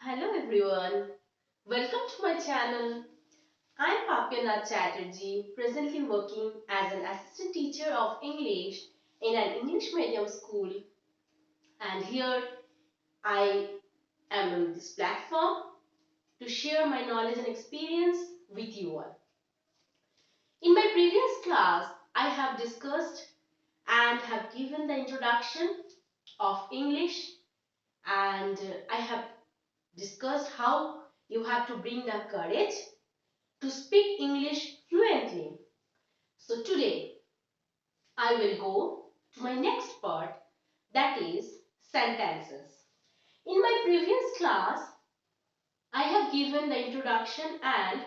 Hello everyone, welcome to my channel. I am Papyana Chatterjee, presently working as an assistant teacher of English in an English medium school, and here I am on this platform to share my knowledge and experience with you all. In my previous class, I have discussed and have given the introduction of English, and I have discussed how you have to bring the courage to speak English fluently. So today I will go to my next part, that is sentences. In my previous class I have given the introduction and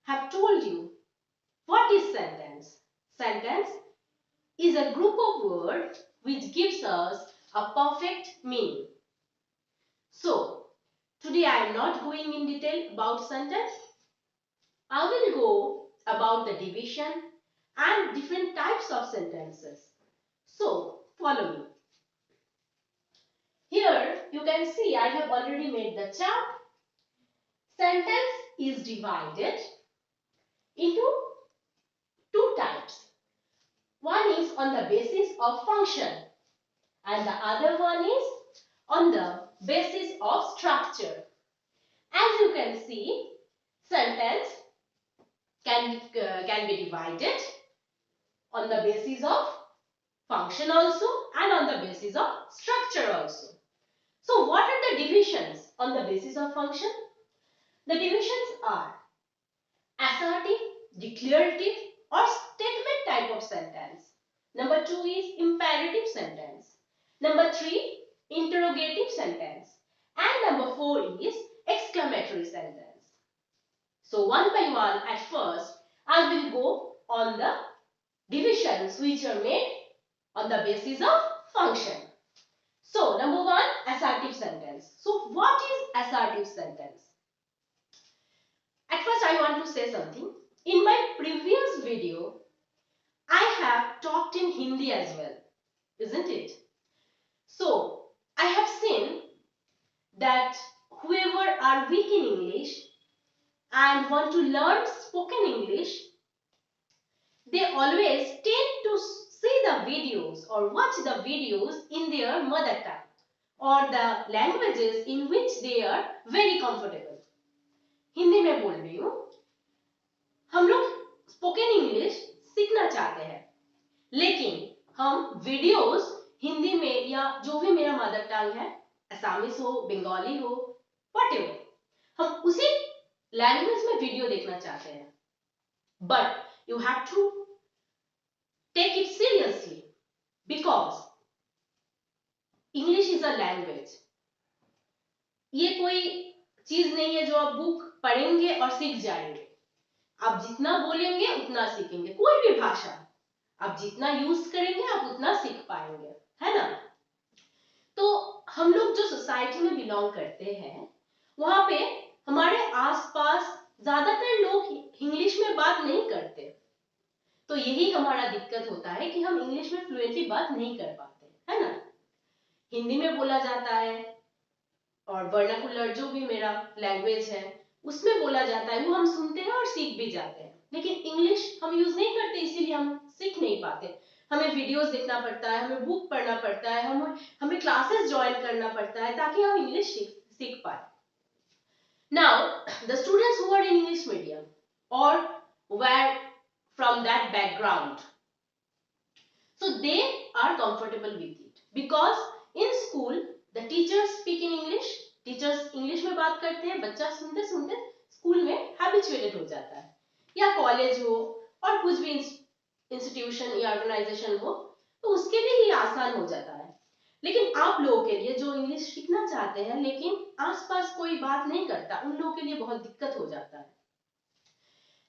have told you what is sentence. Sentence is a group of words which gives us a perfect meaning. So today I am not going in detail about sentence. I will go about the division and different types of sentences. So follow me. Here you can see I have already made the chart. Sentence is divided into two types. One is on the basis of function and the other one is on the basis of structure. As you can see, sentence can be divided on the basis of function also and on the basis of structure also. So what are the divisions on the basis of function? The divisions are assertive, declarative or statement type of sentence. Number 2 is imperative sentence. Number 3, interrogative sentence. And number 4 is exclamatory sentence. So one by one at first I will go on the divisions which are made on the basis of function. So number 1, assertive sentence. So what is assertive sentence? At first I want to say something. In my previous video, I have talked in Hindi as well, isn't it? So I have seen that whoever are weak in English and want to learn spoken English, they always tend to see the videos or watch the videos in their mother tongue or the languages in which they are very comfortable. Hindi में बोल रही हूँ, हम लोग spoken English सीखना चाहते हैं, लेकिन हम वीडियोस हिंदी में या जो भी मेरा मदर टंग है, असमीज हो, बंगाली हो, व्हाटएवर, हम उसी लैंग्वेज में वीडियो देखना चाहते हैं. But you have to take it seriously because English is a language. ये कोई चीज नहीं है जो आप बुक पढ़ेंगे और सीख जाएंगे. आप जितना बोलेंगे उतना सीखेंगे. कोई भी भाषा आप जितना यूज करेंगे आप उतना सीख पाएंगे, है ना? तो हम लोग जो सोसाइटी में बिलोंग करते हैं वहां पे हमारे आसपास ज्यादातर लोग इंग्लिश में बात नहीं करते. तो यही हमारा दिक्कत होता है कि हम इंग्लिश में फ्लुएंटली बात नहीं कर पाते, है ना? हिंदी में बोला जाता है और वर्नाकुलर जो भी मेरा लैंग्वेज है उसमें बोला जाता है, वो हम सुनते हैं और सीख भी जाते हैं. लेकिन इंग्लिश हम यूज नहीं करते, इसीलिए हम सीख नहीं पाते. हमें वीडियोस देखना पड़ता है, हमें बुक पढ़ना पड़ता है, हमें क्लासेस ज्वाइन करना पड़ता है ताकि हम इंग्लिश सीख पाए. Now the students who are in English medium और were from that background, so they are comfortable with it because in school the teachers speak in English. Teachers English में बात करते हैं, बच्चा सुनते सुनते स्कूल में हैबिचुएटेड हो जाता है. या कॉलेज हो और कुछ भी इंस्टीट्यूशन या ऑर्गेनाइजेशन हो तो उसके लिए ये आसान हो जाता है. लेकिन आप लोगों के लिए जो इंग्लिश सीखना चाहते हैं लेकिन आसपास कोई बात नहीं करता, उन लोगों के लिए बहुत दिक्कत हो जाता है.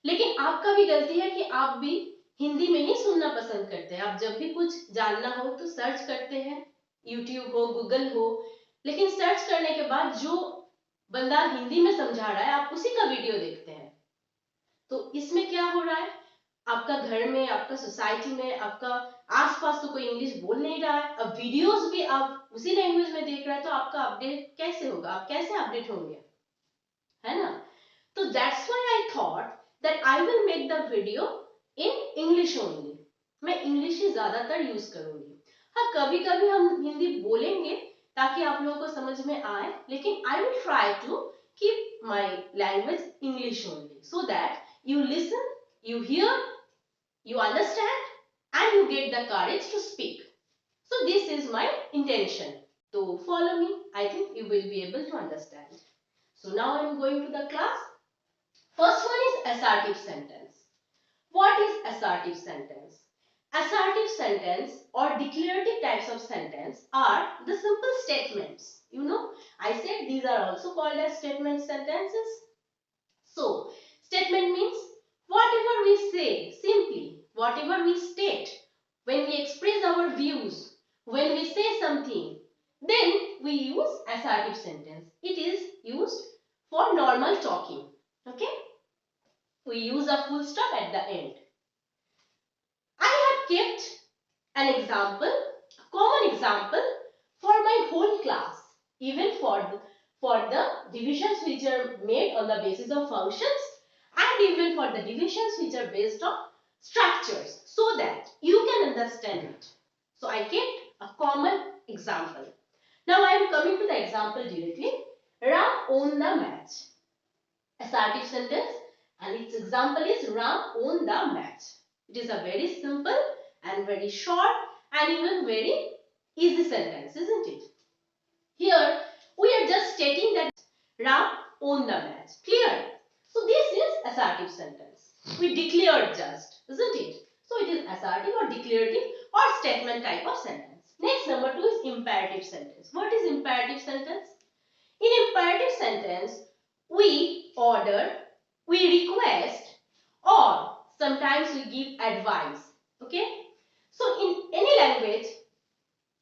लेकिन आपका भी गलती है कि आप भी हिंदी में ही सुनना पसंद करते हैं. आप जब भी कुछ जानना हो तो सर्च करते हैं, यूट्यूब हो, गूगल हो, लेकिन सर्च करने के बाद जो बंदा हिंदी में समझा रहा है आप उसी का वीडियो देखते हैं. तो इसमें क्या हो रहा है, आपका घर में, आपका सोसाइटी में, आपका आसपास तो कोई इंग्लिश बोल नहीं रहा है. अब वीडियोस भी आप उसी लैंग्वेज में देख रहे हैं तो आपका अपडेट कैसे होगा, आप कैसे अपडेट होंगे? है ना? तो that's why I thought that I will make the video in English only. मैं इंग्लिश ही ज्यादातर यूज करूंगी. हाँ, कभी कभी हम हिंदी बोलेंगे ताकि आप लोगों को समझ में आए, लेकिन I will try to keep my language English only so that you listen, you hear, you understand and you get the courage to speak. So this is my intention. So follow me. I think you will be able to understand. So now I am going to the class. First one is assertive sentence. What is assertive sentence? Assertive sentence or declarative types of sentence are the simple statements. You know, I said these are also called as statement sentences. So, statement means whatever we say simply, whatever we state, when we express our views, when we say something, then we use assertive sentence. It is used for normal talking. Okay? We use a full stop at the end. I have kept an example, a common example for my whole class, even for the divisions which are made on the basis of functions and even for the divisions which are based on structures, so that you can understand it. So I kept a common example. Now I am coming to the example directly. Ram won the match. Assertive sentence, and its example is Ram won the match. It is a very simple and very short and even very easy sentence, isn't it? Here we are just stating that Ram won the match. Clear? So this is assertive sentence. We declared just, isn't it? So it is assertive or declarative or statement type of sentence. Next, number 2 is imperative sentence. What is imperative sentence? In imperative sentence, we order, we request, or sometimes we give advice. Okay? So in any language,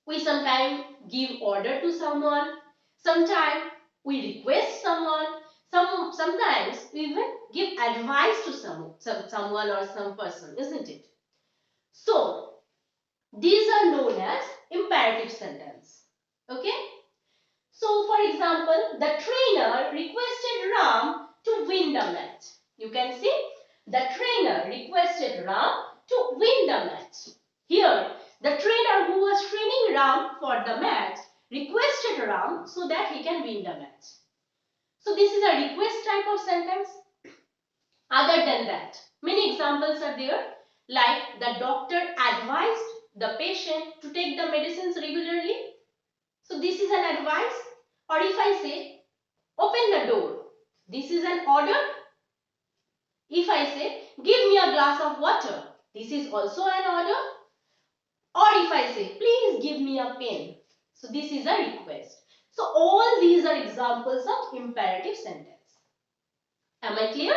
we sometimes give order to someone, sometimes we request someone, sometimes we even give advice to someone or some person, isn't it? So these are known as imperative sentence. Okay? So for example, the trainer requested Ram to win the match. You can see the trainer requested Ram to win the match. Here, the trainer who was training Ram for the match requested Ram so that he can win the match. So this is a request type of sentence. Other than that, many examples are there, like the doctor advised the patient to take the medicines regularly. So this is an advice. Or if I say, open the door, this is an order. If I say, give me a glass of water, this is also an order. Or if I say, please give me a pen, so this is a request. So all these are examples of imperative sentence. Am I clear?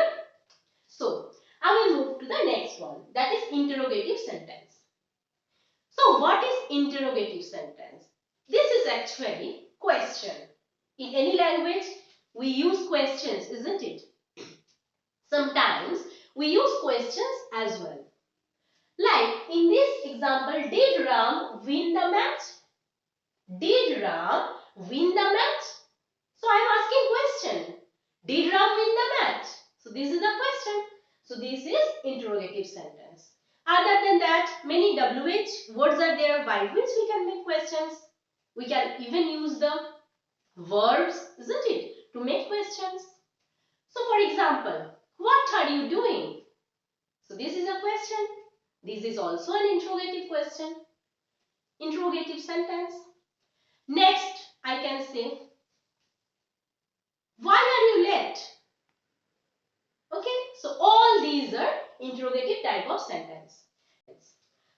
So I will move to the next one, that is interrogative sentence. So what is interrogative sentence? This is actually question. In any language, we use questions, isn't it? Sometimes we use questions as well. Like in this example, did Ram win the match? Did Ram win the match? So I am asking question. Did Ram win the match? So this is the question. So this is interrogative sentence. Other than that, many WH words are there by which we can make questions. We can even use the verbs, isn't it, to make questions. So for example, what are you doing? So this is a question. This is also an interrogative question. Interrogative sentence. Next, I can say, why are you late? Okay, so all these are interrogative type of sentence.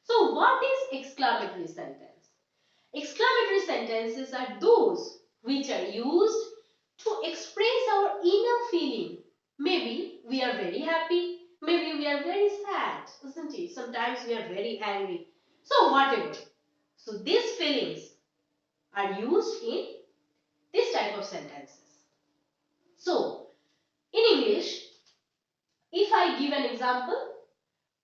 So what is exclamatory sentence? Exclamatory sentences are those which are used to express our inner feeling. Maybe we are very happy, maybe we are very sad, isn't it? Sometimes we are very angry. So whatever. So these feelings are used in this type of sentences. So in English, if I give an example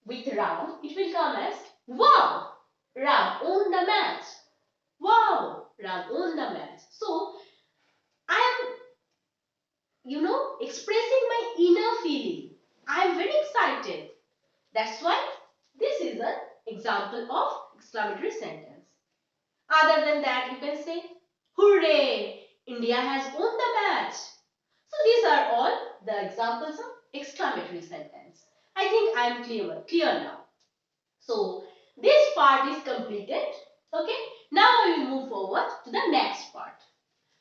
with Ram, it will come as, wow, Ram won the match. Wow, Ram won the match. So I am, expressing my inner feeling. I am very excited. That's why this is an example of exclamatory sentence. Other than that, you can say, hooray, India has won the match. So these are all the examples of exclamatory sentence. I think I am clear now. So this part is completed. Okay. Now I will move forward to the next part.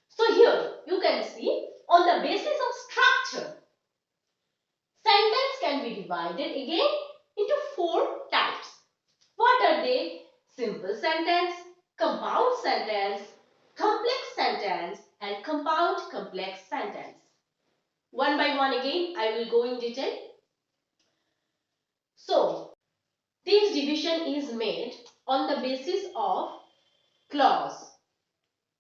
So here you can see on the basis of structure, sentence can be divided again into 4 types. What are they? Simple sentence, compound sentence, complex sentence, and compound complex sentence. One by one again, I will go in detail. So, this division is made on the basis of clause,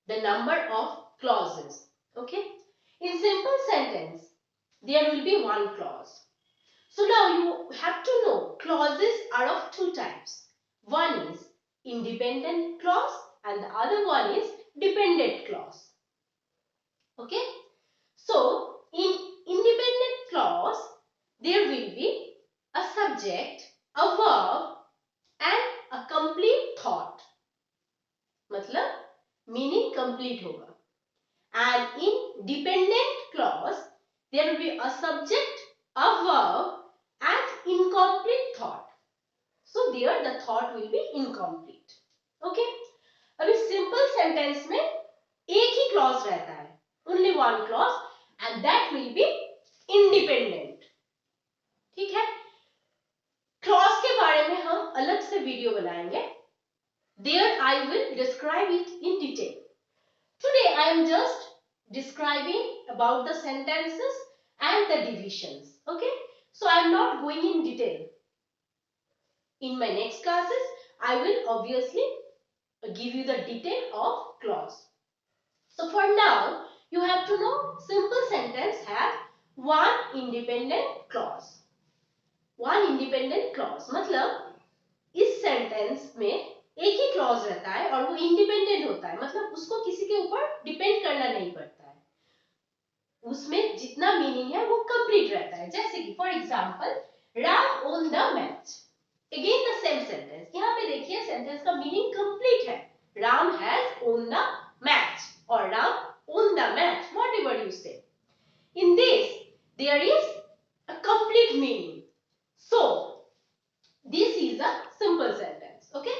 the number of clauses. Okay? In simple sentence, there will be one clause. So now you have to know clauses are of 2 types. One is independent clause and the other one is dependent clause. Okay? So in independent clause, there will be a subject, a verb and a complete thought. मतलब meaning complete होगा. And in dependent clause, there will be a subject, a verb and incomplete thought. So there the thought will be incomplete. Okay? अभी simple sentence में एक ही clause रहता है. Only one clause and that will be independent. ठीक है? Clause के बारे में हम अलग से वीडियो बनाएंगे. There I will describe it in detail. Today I am just describing about the sentences and the divisions. Okay? So I am not going in detail. In my next classes, I will obviously give you the detail of clause. So for now, you have to know simple sentence have one independent clause. One independent clause मतलब इस sentence में एक ही clause रहता है और वो independent होता है, मतलब उसको किसी के ऊपर डिपेंड करना नहीं पड़ता है. उसमें जितना मीनिंग है वो कंप्लीट रहता है. जैसे कि for example Ram won the match. Again the same sentence. यहाँ पे देखिए सेंटेंस का मीनिंग कंप्लीट है. Ram has won the match और Ram won the match, whatever you say. In this there is a complete meaning. So this is a simple sentence. Okay.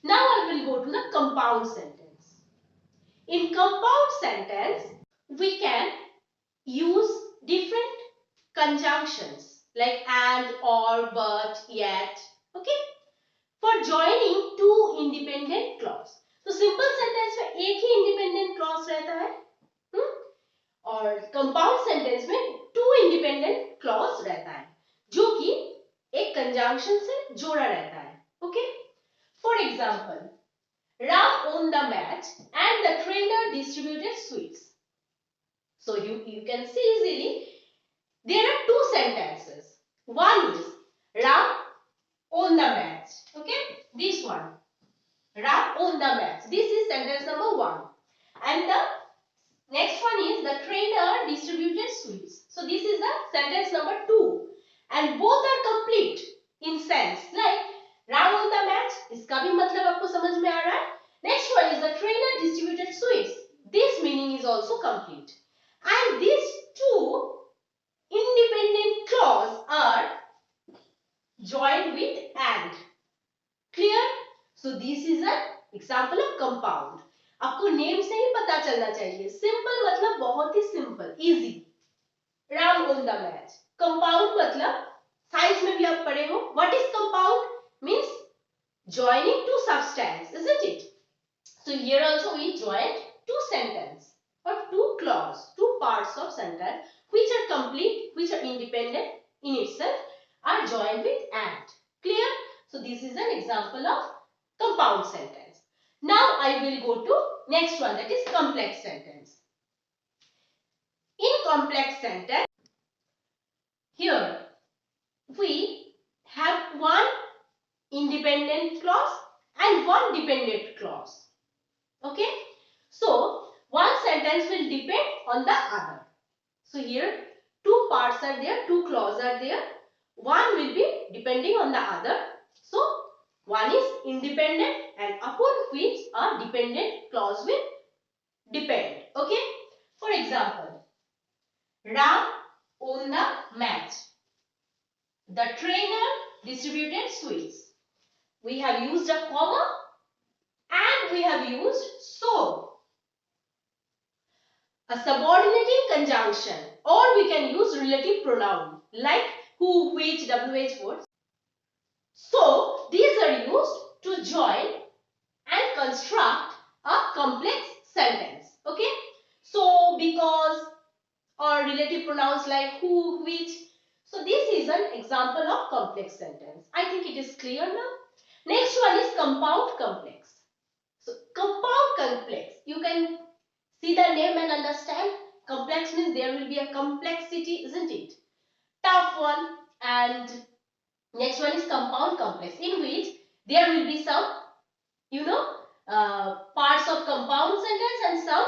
Now I will go to the compound sentence. In compound sentence, we can use different conjunctions like and, or, but, yet. Okay. For joining two independent clause. तो simple sentence में एक ही independent clause रहता है. और compound sentence में two independent clause रहता है, जो कि एक conjunction से जोड़ा रहता है. Okay. For example, Ram won the match and the trainer distributed sweets. So you can see easily there are two sentences. One is Ram won the match. Okay, this one. Ram won the match. This is sentence number 1. And the next one is the trainer distributed sweets. So this is the sentence number 2. And both are complete in sense. Like Ram won the match. इसका भी मतलब आपको समझ में आ रहा है. Next one is the trainer distributed sweets. This meaning is also complete. And these two independent clause are joined with and. Clear? So this is an example of compound. आपको name से ही पता चलना चाहिए. सिंपल मतलब बहुत ही simple, easy. Ram won the match. Compound मतलब साइंस में भी आप पढ़े हो. What is compound? Means joining two substance, isn't it? So here also we joined two sentence or two clause, two parts of sentence which are complete, which are independent in itself, are joined with and. Clear? So this is an example of compound sentence. Now I will go to next one, that is complex sentence. In complex sentence, here we have one independent clause and one dependent clause. Okay? So one sentence will depend on the other. So here two parts are there, two clauses are there. One will be depending on the other. So one is independent and upon which a dependent clause will depend. Okay. For example, Ram won the match. The trainer distributed sweets. We have used a comma and we have used so. A subordinating conjunction, or we can use relative pronoun like who, which, wh words. So these are used to join and construct a complex sentence. Okay. So because or relative pronouns like who, which. So this is an example of complex sentence. I think it is clear now. Next one is compound complex. So compound complex, you can see the name and understand. Complex means there will be a complexity, isn't it? Tough one. And next one is compound complex, in which there will be some, parts of compound sentence and some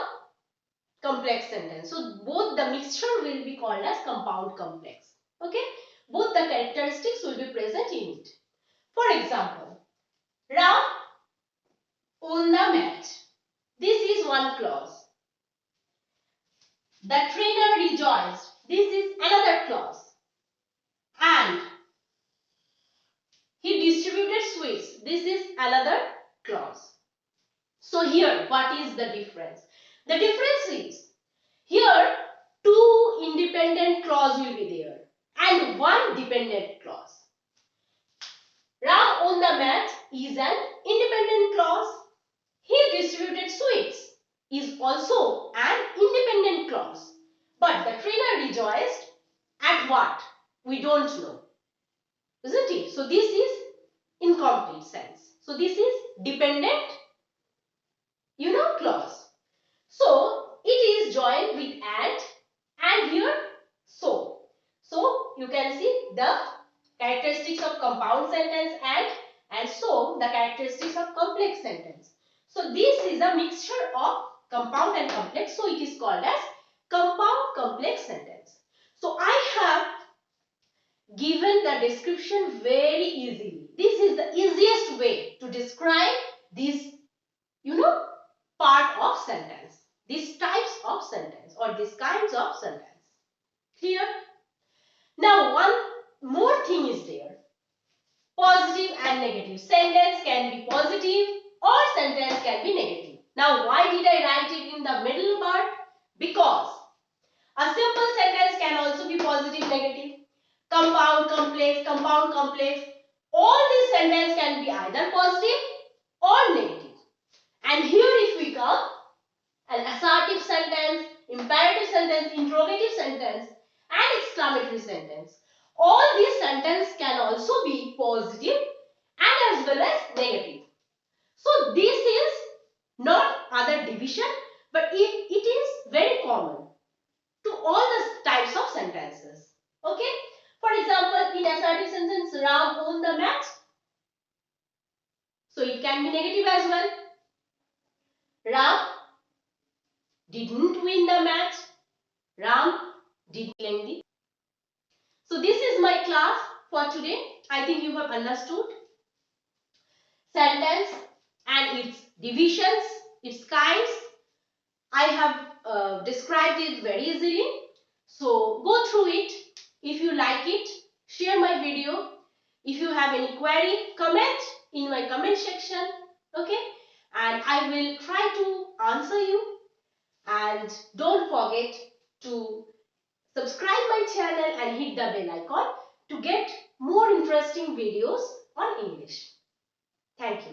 complex sentence. So both the mixture will be called as compound complex. Okay. Both the characteristics will be present in it. For example, Ram won the match. This is one clause. The trainer rejoiced. This is another clause. And he distributed sweets. This is another clause. So here, what is the difference? The difference is, here two independent clause will be there and one dependent clause. Ram won the match is an independent clause. He distributed sweets is also an independent clause. But the trainer rejoiced at what? We don't know. Isn't it? So this is incomplete sense. So this is dependent, clause. So it is joined with and here so. So you can see the characteristics of compound sentence and so the characteristics of complex sentence. So this is a mixture of compound and complex. So it is called as compound complex sentence. So I have given the description very easily. This is the easiest way to describe this, part of sentence. These types of sentence or these kinds of sentence. Clear? Now one more thing is there. Positive and negative. Sentence can be positive or sentence can be negative. Now why did I write it in the middle part? Because a simple sentence can also be positive, negative. Compound, complex. All these sentences can be either positive or negative. And here if we come, an assertive sentence, imperative sentence, interrogative sentence and exclamatory sentence. All these sentences can also be positive and as well as negative. So this is not other division, but it is very common to all the types of sentences. Okay. For example, in assertive sentence, Ram won the match. So it can be negative as well. Ram didn't win the match. Ram did lengthy. So this is my class for today. I think you have understood sentence and its divisions, its kinds. I have described it very easily. So go through it. If you like it, share my video. If you have any query, comment in my comment section. Okay, and I will try to answer you. And don't forget to subscribe my channel and hit the bell icon to get more interesting videos on English. Thank you.